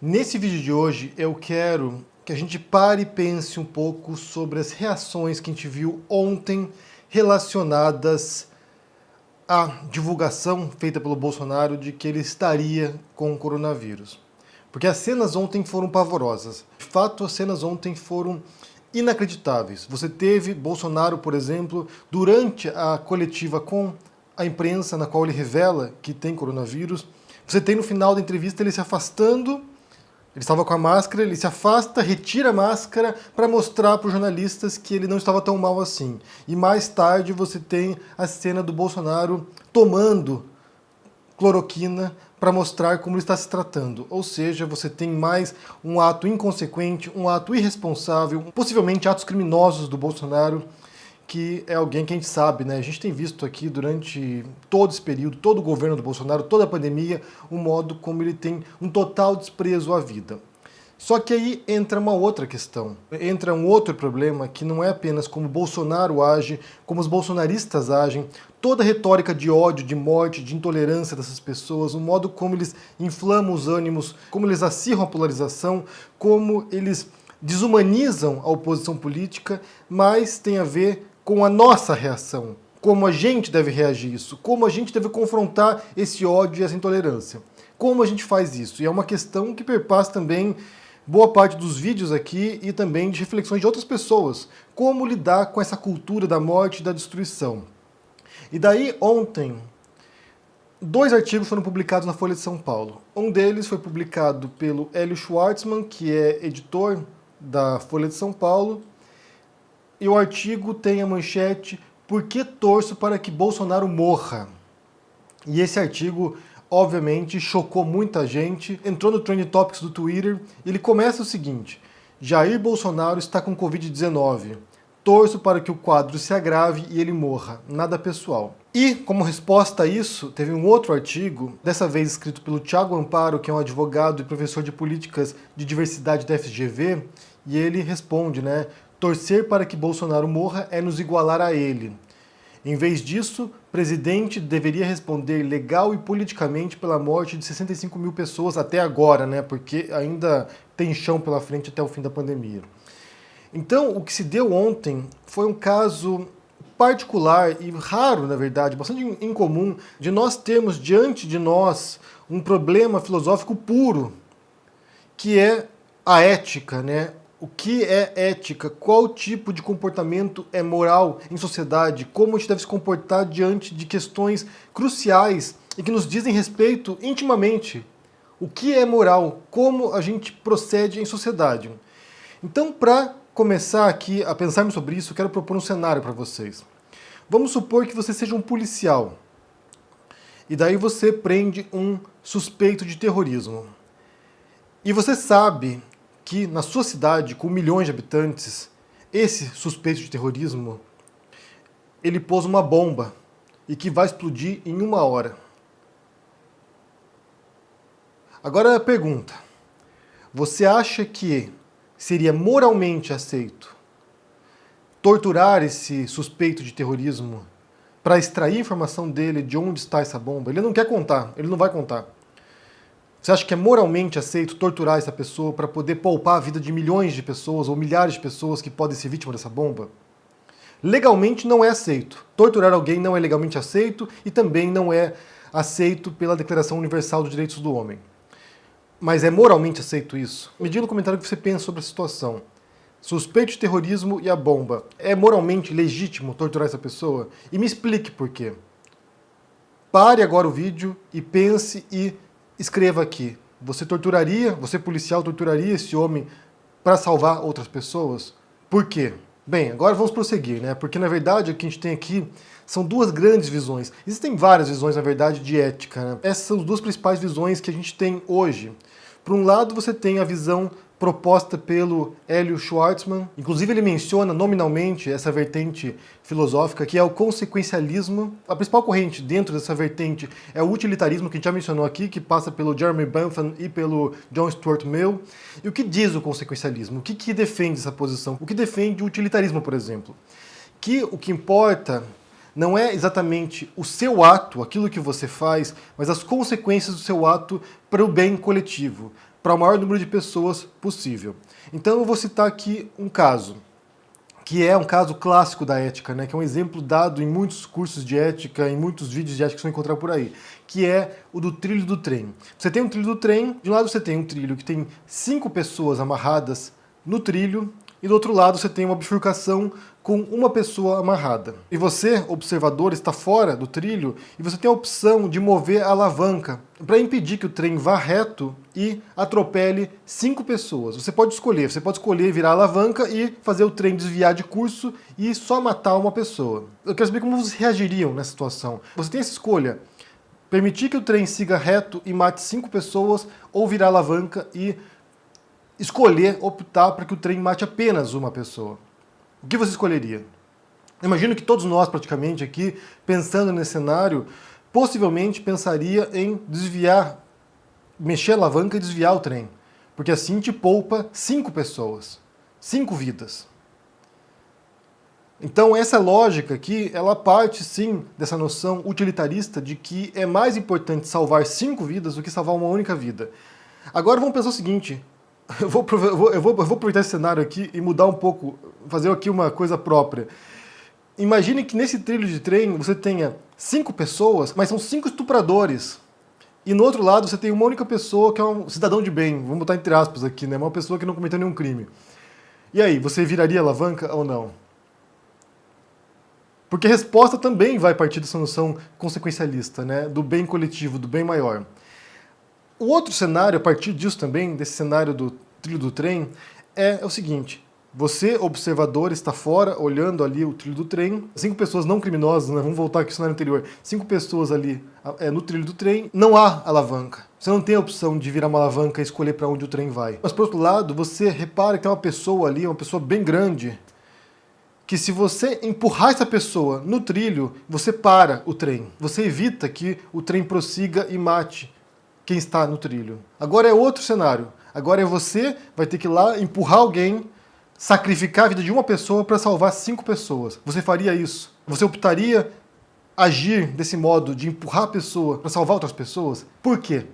Nesse vídeo de hoje eu quero que a gente pare e pense um pouco sobre as reações que a gente viu ontem relacionadas à divulgação feita pelo Bolsonaro de que ele estaria com o coronavírus. Porque as cenas ontem foram pavorosas. De fato, as cenas ontem foram inacreditáveis. Você teve Bolsonaro, por exemplo, durante a coletiva com a imprensa, na qual ele revela que tem coronavírus. Você tem no final da entrevista ele se afastando. Ele estava com a máscara, ele se afasta, retira a máscara para mostrar para os jornalistas que ele não estava tão mal assim. E mais tarde você tem a cena do Bolsonaro tomando cloroquina para mostrar como ele está se tratando. Ou seja, você tem mais um ato inconsequente, um ato irresponsável, possivelmente atos criminosos do Bolsonaro, que é alguém que a gente sabe, né? A gente tem visto aqui durante todo esse período, todo o governo do Bolsonaro, toda a pandemia, o modo como ele tem um total desprezo à vida. Só que aí entra uma outra questão, entra um outro problema que não é apenas como Bolsonaro age, como os bolsonaristas agem, toda a retórica de ódio, de morte, de intolerância dessas pessoas, o modo como eles inflamam os ânimos, como eles acirram a polarização, como eles desumanizam a oposição política, mas tem a ver com a nossa reação, como a gente deve reagir a isso, como a gente deve confrontar esse ódio e essa intolerância. Como a gente faz isso? E é uma questão que perpassa também boa parte dos vídeos aqui e também de reflexões de outras pessoas. Como lidar com essa cultura da morte e da destruição. E daí, ontem, 2 artigos foram publicados na Folha de São Paulo. Um deles foi publicado pelo Hélio Schwartzman, que é editor da Folha de São Paulo, e o artigo tem a manchete "Por que torço para que Bolsonaro morra?". E esse artigo, obviamente, chocou muita gente, entrou no Trending Topics do Twitter, e ele começa o seguinte: Jair Bolsonaro está com Covid-19. Torço para que o quadro se agrave e ele morra. Nada pessoal. E, como resposta a isso, teve um outro artigo, dessa vez escrito pelo Thiago Amparo, que é um advogado e professor de políticas de diversidade da FGV, e ele responde, né? Torcer para que Bolsonaro morra é nos igualar a ele. Em vez disso, o presidente deveria responder legal e politicamente pela morte de 65 mil pessoas até agora, né? Porque ainda tem chão pela frente até o fim da pandemia. Então, o que se deu ontem foi um caso particular e raro, na verdade, bastante incomum, de nós termos diante de nós um problema filosófico puro, que é a ética, né? O que é ética? Qual tipo de comportamento é moral em sociedade? Como a gente deve se comportar diante de questões cruciais e que nos dizem respeito intimamente? O que é moral? Como a gente procede em sociedade? Então, para começar aqui a pensarmos sobre isso, eu quero propor um cenário para vocês. Vamos supor que você seja um policial. E daí você prende um suspeito de terrorismo. E você sabe que na sua cidade, com milhões de habitantes, esse suspeito de terrorismo, ele pôs uma bomba e que vai explodir em 1 hora. Agora a pergunta: você acha que seria moralmente aceito torturar esse suspeito de terrorismo para extrair informação dele de onde está essa bomba? Ele não quer contar, ele não vai contar. Você acha que é moralmente aceito torturar essa pessoa para poder poupar a vida de milhões de pessoas ou milhares de pessoas que podem ser vítimas dessa bomba? Legalmente não é aceito. Torturar alguém não é legalmente aceito e também não é aceito pela Declaração Universal dos Direitos do Homem. Mas é moralmente aceito isso? Me diga no comentário o que você pensa sobre a situação. Suspeito de terrorismo e a bomba. É moralmente legítimo torturar essa pessoa? E me explique por quê. Pare agora o vídeo e pense e escreva aqui. Você policial, torturaria esse homem para salvar outras pessoas? Por quê? Bem, agora vamos prosseguir, né? Porque na verdade o que a gente tem aqui são 2 grandes visões. Existem várias visões, na verdade, de ética, né? Essas são as 2 principais visões que a gente tem hoje. Por um lado, você tem a visão proposta pelo Hélio Schwartzman. Inclusive ele menciona nominalmente essa vertente filosófica, que é o consequencialismo. A principal corrente dentro dessa vertente é o utilitarismo, que a gente já mencionou aqui, que passa pelo Jeremy Bentham e pelo John Stuart Mill. E o que diz o consequencialismo? O que defende essa posição? O que defende o utilitarismo, por exemplo? Que o que importa não é exatamente o seu ato, aquilo que você faz, mas as consequências do seu ato para o bem coletivo. para o maior número de pessoas possível. Então eu vou citar aqui um caso, que é um caso clássico da ética, né, que é um exemplo dado em muitos cursos de ética, em muitos vídeos de ética que você vai encontrar por aí, que é o do trilho do trem. Você tem um trilho do trem, de um lado você tem um trilho que tem 5 pessoas amarradas no trilho, e do outro lado você tem uma bifurcação com uma pessoa amarrada. E você, observador, está fora do trilho e você tem a opção de mover a alavanca para impedir que o trem vá reto e atropele 5 pessoas. Você pode escolher virar a alavanca e fazer o trem desviar de curso e só matar uma pessoa. Eu quero saber como vocês reagiriam nessa situação. Você tem essa escolha: permitir que o trem siga reto e mate 5 pessoas, ou virar a alavanca e optar para que o trem mate apenas uma pessoa. O que você escolheria? Imagino que todos nós, praticamente, aqui, pensando nesse cenário, possivelmente pensaria em desviar, mexer a alavanca e desviar o trem. Porque assim te poupa 5 pessoas, 5 vidas. Então essa lógica aqui, ela parte sim dessa noção utilitarista de que é mais importante salvar 5 vidas do que salvar uma única vida. Agora vamos pensar o seguinte: eu vou aproveitar esse cenário aqui e mudar um pouco, fazer aqui uma coisa própria. Imagine que nesse trilho de trem você tenha 5 pessoas, mas são 5 estupradores. E no outro lado você tem uma única pessoa que é um cidadão de bem, vamos botar entre aspas aqui, né? Uma pessoa que não cometeu nenhum crime. E aí, você viraria a alavanca ou não? Porque a resposta também vai partir dessa noção consequencialista, né? Do bem coletivo, do bem maior. O outro cenário, a partir disso também, desse cenário do trilho do trem, é o seguinte: você, observador, está fora, olhando ali o trilho do trem, 5 pessoas não criminosas, né? Vamos voltar aqui ao cenário anterior, 5 pessoas ali no trilho do trem, não há alavanca. Você não tem a opção de virar uma alavanca e escolher para onde o trem vai. Mas, por outro lado, você repara que tem uma pessoa ali, uma pessoa bem grande, que se você empurrar essa pessoa no trilho, você para o trem. Você evita que o trem prossiga e mate quem está no trilho. Agora é outro cenário. Agora é você vai ter que ir lá empurrar alguém, sacrificar a vida de uma pessoa para salvar 5 pessoas. Você faria isso? Você optaria agir desse modo de empurrar a pessoa para salvar outras pessoas? Por quê?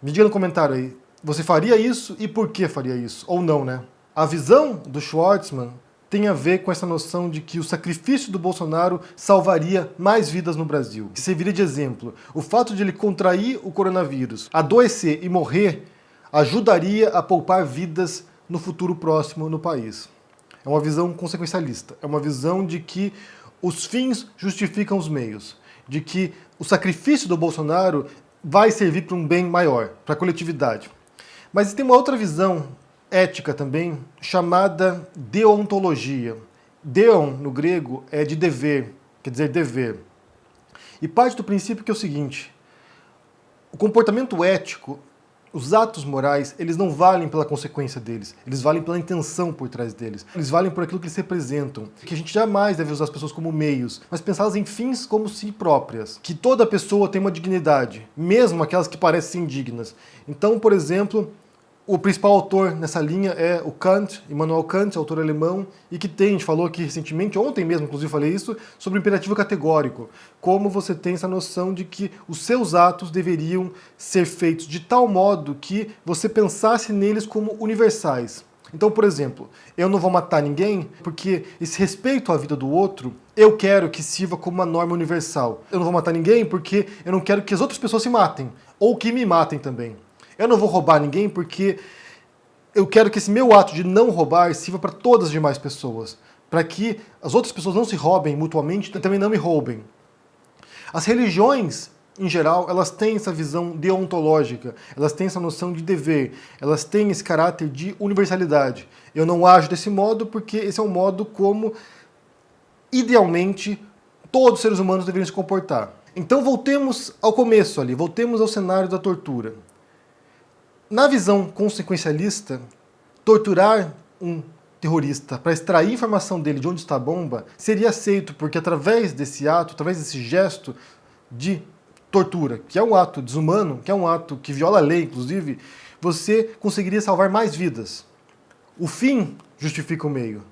Me diga no comentário aí. Você faria isso e por que faria isso? Ou não, né? A visão do Schwartzman tem a ver com essa noção de que o sacrifício do Bolsonaro salvaria mais vidas no Brasil. Serviria de exemplo. O fato de ele contrair o coronavírus, adoecer e morrer, ajudaria a poupar vidas no futuro próximo no país. É uma visão consequencialista. É uma visão de que os fins justificam os meios. De que o sacrifício do Bolsonaro vai servir para um bem maior, para a coletividade. Mas tem uma outra visão ética também, chamada deontologia. Deon, no grego, é de dever, quer dizer dever. E parte do princípio que é o seguinte: o comportamento ético, os atos morais, eles não valem pela consequência deles, eles valem pela intenção por trás deles, eles valem por aquilo que eles representam. Que a gente jamais deve usar as pessoas como meios, mas pensá-las em fins como si próprias. Que toda pessoa tem uma dignidade, mesmo aquelas que parecem indignas. Então, por exemplo, o principal autor nessa linha é o Kant, Immanuel Kant, autor alemão, e que a gente falou aqui recentemente, ontem mesmo inclusive falei isso, sobre o imperativo categórico. Como você tem essa noção de que os seus atos deveriam ser feitos de tal modo que você pensasse neles como universais. Então, por exemplo, eu não vou matar ninguém porque esse respeito à vida do outro eu quero que sirva como uma norma universal. Eu não vou matar ninguém porque eu não quero que as outras pessoas se matem, ou que me matem também. Eu não vou roubar ninguém porque eu quero que esse meu ato de não roubar sirva para todas as demais pessoas, para que as outras pessoas não se roubem mutuamente e também não me roubem. As religiões, em geral, elas têm essa visão deontológica, elas têm essa noção de dever, elas têm esse caráter de universalidade. Eu não ajo desse modo porque esse é um modo como, idealmente, todos os seres humanos deveriam se comportar. Então voltemos ao começo ali, voltemos ao cenário da tortura. Na visão consequencialista, torturar um terrorista para extrair informação dele de onde está a bomba seria aceito, porque através desse ato, através desse gesto de tortura, que é um ato desumano, que é um ato que viola a lei, inclusive, você conseguiria salvar mais vidas. O fim justifica o meio.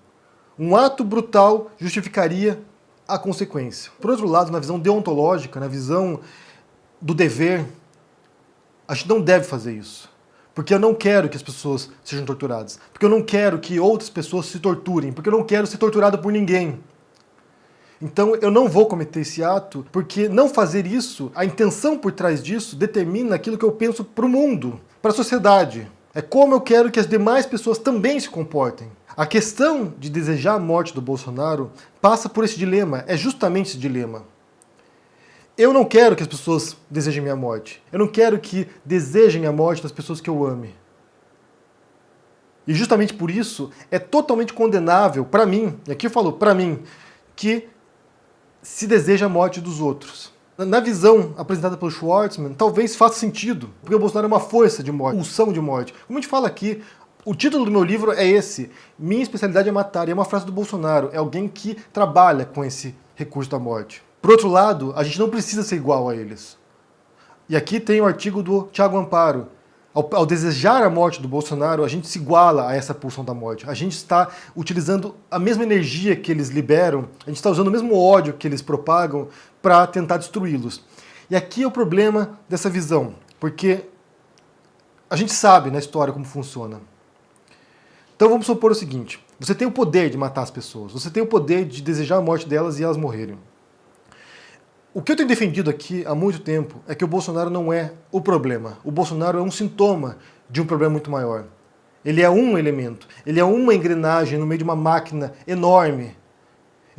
Um ato brutal justificaria a consequência. Por outro lado, na visão deontológica, na visão do dever, a gente não deve fazer isso. Porque eu não quero que as pessoas sejam torturadas. Porque eu não quero que outras pessoas se torturem. Porque eu não quero ser torturado por ninguém. Então eu não vou cometer esse ato, porque não fazer isso, a intenção por trás disso, determina aquilo que eu penso para o mundo, para a sociedade. É como eu quero que as demais pessoas também se comportem. A questão de desejar a morte do Bolsonaro passa por esse dilema, é justamente esse dilema. Eu não quero que as pessoas desejem minha morte. Eu não quero que desejem a morte das pessoas que eu ame. E justamente por isso é totalmente condenável para mim, e aqui eu falo para mim, que se deseja a morte dos outros. Na visão apresentada pelo Schwartzman, talvez faça sentido, porque o Bolsonaro é uma força de morte, pulsão de morte. Como a gente fala aqui, o título do meu livro é esse, Minha especialidade é matar, e é uma frase do Bolsonaro, é alguém que trabalha com esse recurso da morte. Por outro lado, a gente não precisa ser igual a eles. E aqui tem o artigo do Thiago Amparo. Ao desejar a morte do Bolsonaro, a gente se iguala a essa pulsão da morte. A gente está utilizando a mesma energia que eles liberam, a gente está usando o mesmo ódio que eles propagam para tentar destruí-los. E aqui é o problema dessa visão, porque a gente sabe na história como funciona. Então vamos supor o seguinte, você tem o poder de matar as pessoas, você tem o poder de desejar a morte delas e elas morrerem. O que eu tenho defendido aqui há muito tempo é que o Bolsonaro não é o problema. O Bolsonaro é um sintoma de um problema muito maior. Ele é um elemento, ele é uma engrenagem no meio de uma máquina enorme.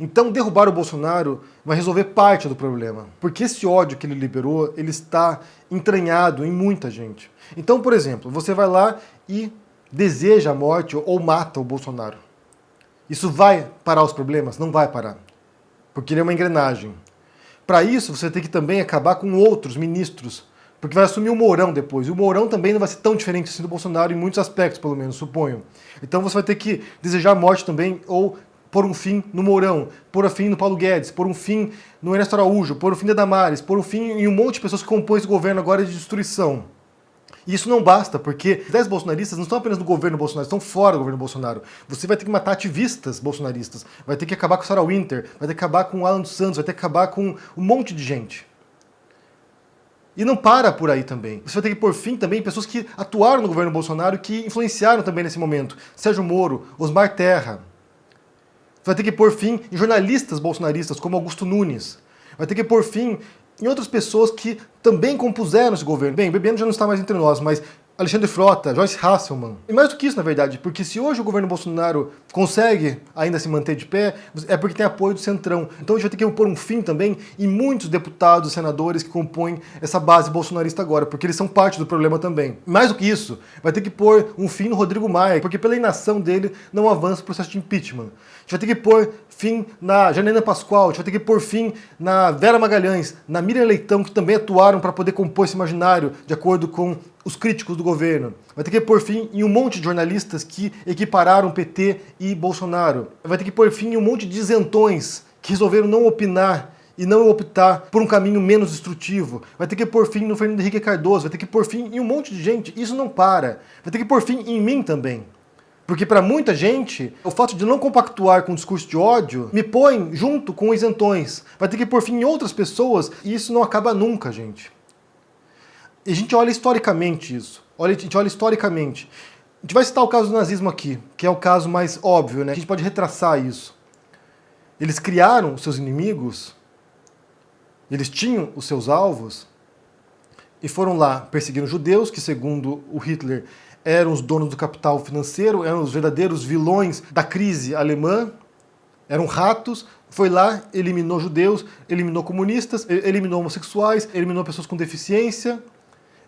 Então derrubar o Bolsonaro vai resolver parte do problema. Porque esse ódio que ele liberou, ele está entranhado em muita gente. Então, por exemplo, você vai lá e deseja a morte ou mata o Bolsonaro. Isso vai parar os problemas? Não vai parar. Porque ele é uma engrenagem. Para isso, você tem que também acabar com outros ministros, porque vai assumir o Mourão depois. E o Mourão também não vai ser tão diferente assim do Bolsonaro em muitos aspectos, pelo menos, suponho. Então você vai ter que desejar a morte também, ou pôr um fim no Mourão, pôr um fim no Paulo Guedes, pôr um fim no Ernesto Araújo, pôr um fim na Damares, pôr um fim em um monte de pessoas que compõem esse governo agora de destruição. E isso não basta, porque 10 bolsonaristas não estão apenas no governo Bolsonaro, estão fora do governo Bolsonaro. Você vai ter que matar ativistas bolsonaristas, vai ter que acabar com a Sarah Winter, vai ter que acabar com o Alan dos Santos, vai ter que acabar com um monte de gente. E não para por aí também. Você vai ter que pôr fim também em pessoas que atuaram no governo Bolsonaro e que influenciaram também nesse momento. Sérgio Moro, Osmar Terra. Você vai ter que pôr fim em jornalistas bolsonaristas como Augusto Nunes. Vai ter que pôr fim em outras pessoas que também compuseram esse governo. Bem, o Bebiano já não está mais entre nós, mas Alexandre Frota, Joyce Hasselman. E mais do que isso, na verdade, porque se hoje o governo Bolsonaro consegue ainda se manter de pé, é porque tem apoio do Centrão. Então a gente vai ter que pôr um fim também em muitos deputados e senadores que compõem essa base bolsonarista agora, porque eles são parte do problema também. Mais do que isso, vai ter que pôr um fim no Rodrigo Maia, porque pela inação dele não avança o processo de impeachment. A gente vai ter que pôr fim na Janaína Pascoal, a gente vai ter que pôr fim na Vera Magalhães, na Miriam Leitão, que também atuaram para poder compor esse imaginário, de acordo com os críticos do governo. Vai ter que pôr fim em um monte de jornalistas que equipararam PT e Bolsonaro. Vai ter que pôr fim em um monte de isentões que resolveram não opinar e não optar por um caminho menos destrutivo. Vai ter que pôr fim no Fernando Henrique Cardoso, vai ter que pôr fim em um monte de gente. Isso não para. Vai ter que pôr fim em mim também. Porque para muita gente, o fato de não compactuar com o discurso de ódio me põe junto com isentões. Vai ter que pôr fim em outras pessoas e isso não acaba nunca, gente. E a gente olha historicamente isso. A gente olha historicamente. A gente vai citar o caso do nazismo aqui, que é o caso mais óbvio, né? A gente pode retraçar isso. Eles criaram os seus inimigos, eles tinham os seus alvos, e foram lá perseguindo judeus, que segundo o Hitler eram os donos do capital financeiro, eram os verdadeiros vilões da crise alemã, eram ratos, foi lá, eliminou judeus, eliminou comunistas, eliminou homossexuais, eliminou pessoas com deficiência,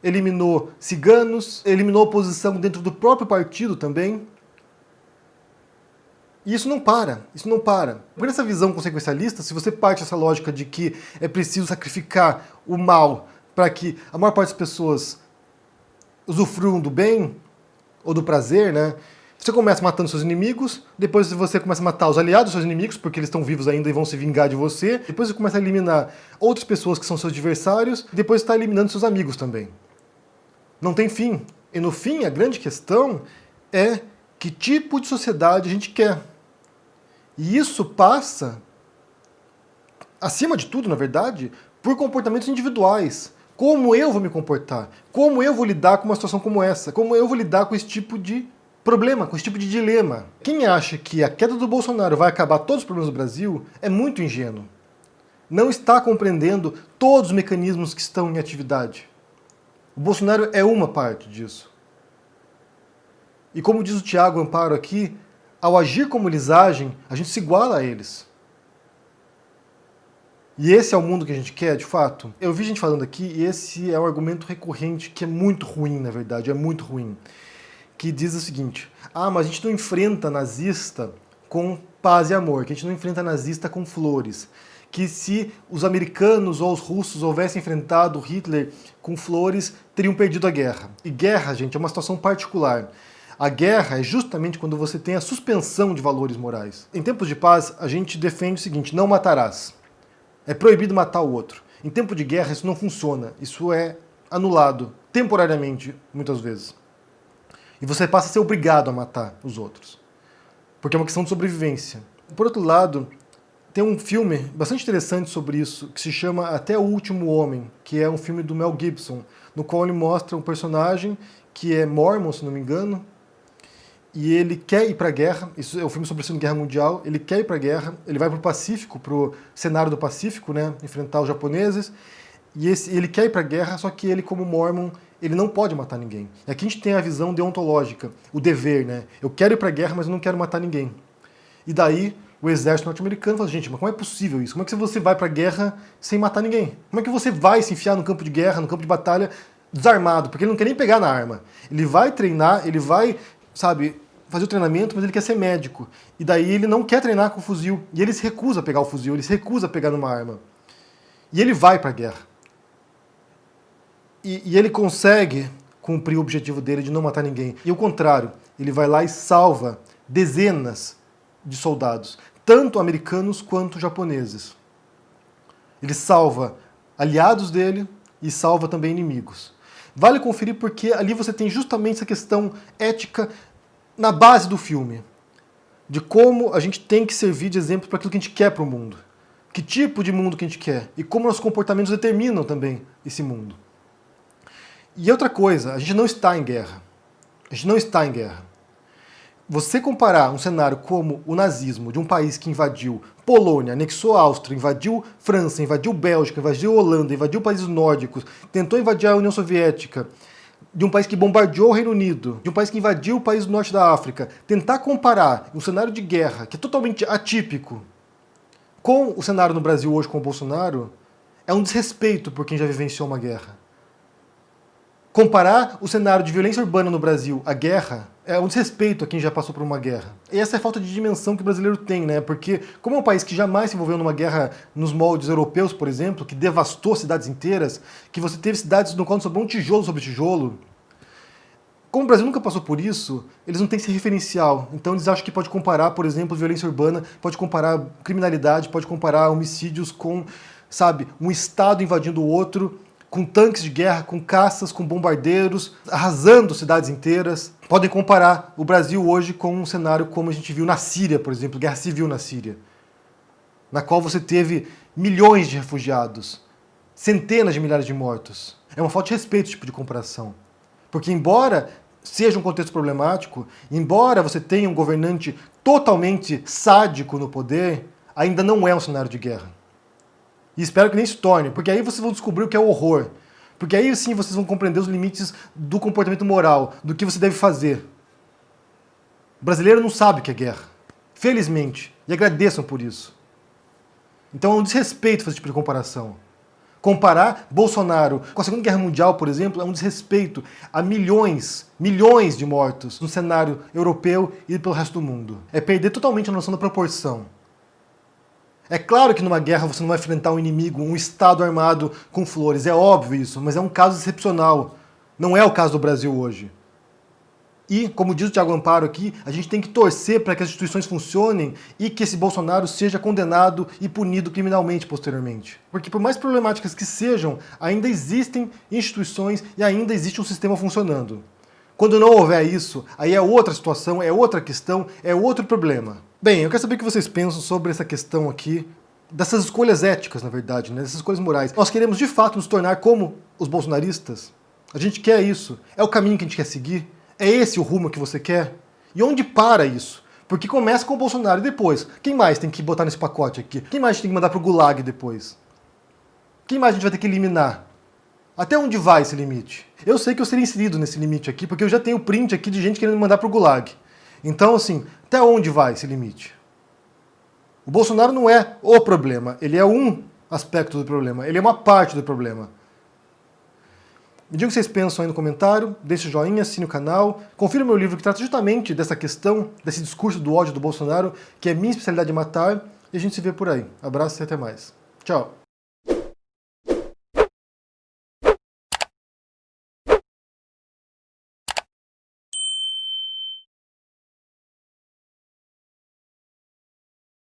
eliminou ciganos, eliminou oposição dentro do próprio partido também. E isso não para, isso não para. Por essa visão consequencialista, se você parte dessa lógica de que é preciso sacrificar o mal para que a maior parte das pessoas usufruam do bem, ou do prazer, né? Você começa matando seus inimigos, depois você começa a matar os aliados dos seus inimigos, porque eles estão vivos ainda e vão se vingar de você, depois você começa a eliminar outras pessoas que são seus adversários, e depois você está eliminando seus amigos também. Não tem fim. E no fim, a grande questão é que tipo de sociedade a gente quer. E isso passa, acima de tudo, na verdade, por comportamentos individuais. Como eu vou me comportar? Como eu vou lidar com uma situação como essa? Como eu vou lidar com esse tipo de problema, com esse tipo de dilema? Quem acha que a queda do Bolsonaro vai acabar todos os problemas do Brasil é muito ingênuo. Não está compreendendo todos os mecanismos que estão em atividade. O Bolsonaro é uma parte disso. E como diz o Tiago Amparo aqui, ao agir como eles agem, a gente se iguala a eles. E esse é o mundo que a gente quer, de fato? Eu vi gente falando aqui, e esse é um argumento recorrente que é muito ruim, na verdade, é muito ruim. Que diz o seguinte: mas a gente não enfrenta nazista com paz e amor, que a gente não enfrenta nazista com flores. Que se os americanos ou os russos houvessem enfrentado Hitler com flores, teriam perdido a guerra. E guerra, gente, é uma situação particular. A guerra é justamente quando você tem a suspensão de valores morais. Em tempos de paz, a gente defende o seguinte: não matarás. É proibido matar o outro. Em tempo de guerra, isso não funciona. Isso é anulado, temporariamente, muitas vezes. E você passa a ser obrigado a matar os outros. Porque é uma questão de sobrevivência. Por outro lado, tem um filme bastante interessante sobre isso, que se chama Até o Último Homem, que é um filme do Mel Gibson, no qual ele mostra um personagem que é mormon, se não me engano, e ele quer ir para a guerra. Isso é um filme sobre a Segunda Guerra Mundial. Ele quer ir para a guerra, ele vai para o Pacífico, para o cenário do Pacífico, né, enfrentar os japoneses, e ele quer ir para a guerra, só que ele, como mormon, ele não pode matar ninguém. E aqui a gente tem a visão deontológica, o dever, né? Eu quero ir para a guerra, mas eu não quero matar ninguém. E daí o exército norte-americano fala: gente, mas como é possível isso? Como é que você vai para a guerra sem matar ninguém? Como é que você vai se enfiar no campo de guerra, no campo de batalha, desarmado? Porque ele não quer nem pegar na arma. Ele vai treinar, ele vai, sabe, fazer o treinamento, mas ele quer ser médico. E daí ele não quer treinar com o fuzil. E ele se recusa a pegar o fuzil, ele se recusa a pegar numa arma. E ele vai para a guerra. E ele consegue cumprir o objetivo dele de não matar ninguém. E o contrário, ele vai lá e salva dezenas de soldados, tanto americanos quanto japoneses. Ele salva aliados dele e salva também inimigos. Vale conferir porque ali você tem justamente essa questão ética na base do filme, de como a gente tem que servir de exemplo para aquilo que a gente quer para o mundo. Que tipo de mundo que a gente quer e como nossos comportamentos determinam também esse mundo. E outra coisa, a gente não está em guerra. A gente não está em guerra. Você comparar um cenário como o nazismo, de um país que invadiu Polônia, anexou a Áustria, invadiu França, invadiu Bélgica, invadiu Holanda, invadiu países nórdicos, tentou invadir a União Soviética, de um país que bombardeou o Reino Unido, de um país que invadiu o país do norte da África, tentar comparar um cenário de guerra, que é totalmente atípico, com o cenário no Brasil hoje com o Bolsonaro, é um desrespeito por quem já vivenciou uma guerra. Comparar o cenário de violência urbana no Brasil à guerra é um desrespeito a quem já passou por uma guerra. E essa é a falta de dimensão que o brasileiro tem, né? Porque, como é um país que jamais se envolveu numa guerra nos moldes europeus, por exemplo, que devastou cidades inteiras, que você teve cidades no qual sobrou um tijolo sobre tijolo, como o Brasil nunca passou por isso, eles não têm esse referencial. Então eles acham que pode comparar, por exemplo, violência urbana, pode comparar criminalidade, pode comparar homicídios com, sabe, um Estado invadindo o outro, com tanques de guerra, com caças, com bombardeiros, arrasando cidades inteiras. Podem comparar o Brasil hoje com um cenário como a gente viu na Síria, por exemplo, guerra civil na Síria, na qual você teve milhões de refugiados, centenas de milhares de mortos. É uma falta de respeito esse tipo de comparação. Porque embora seja um contexto problemático, embora você tenha um governante totalmente sádico no poder, ainda não é um cenário de guerra. E espero que nem se torne, porque aí vocês vão descobrir o que é o horror. Porque aí sim vocês vão compreender os limites do comportamento moral, do que você deve fazer. O brasileiro não sabe o que é guerra. Felizmente. E agradeçam por isso. Então é um desrespeito fazer esse tipo de comparação. Comparar Bolsonaro com a Segunda Guerra Mundial, por exemplo, é um desrespeito a milhões de mortos no cenário europeu e pelo resto do mundo. É perder totalmente a noção da proporção. É claro que numa guerra você não vai enfrentar um inimigo, um Estado armado com flores, é óbvio isso, mas é um caso excepcional. Não é o caso do Brasil hoje. E, como diz o Tiago Amparo aqui, a gente tem que torcer para que as instituições funcionem e que esse Bolsonaro seja condenado e punido criminalmente posteriormente. Porque por mais problemáticas que sejam, ainda existem instituições e ainda existe um sistema funcionando. Quando não houver isso, aí é outra situação, é outra questão, é outro problema. Bem, eu quero saber o que vocês pensam sobre essa questão aqui dessas escolhas éticas, na verdade, né? Dessas escolhas morais. Nós queremos, de fato, nos tornar como os bolsonaristas? A gente quer isso? É o caminho que a gente quer seguir? É esse o rumo que você quer? E onde para isso? Porque começa com o Bolsonaro e depois. Quem mais tem que botar nesse pacote aqui? Quem mais a gente tem que mandar pro Gulag depois? Quem mais a gente vai ter que eliminar? Até onde vai esse limite? Eu sei que eu seria inserido nesse limite aqui, porque eu já tenho print aqui de gente querendo me mandar pro Gulag. Então, assim, até onde vai esse limite? O Bolsonaro não é o problema, ele é um aspecto do problema, ele é uma parte do problema. Me diga o que vocês pensam aí no comentário, deixe o joinha, assine o canal, confira o meu livro que trata justamente dessa questão, desse discurso do ódio do Bolsonaro, que é minha especialidade de matar, e a gente se vê por aí. Abraço e até mais. Tchau.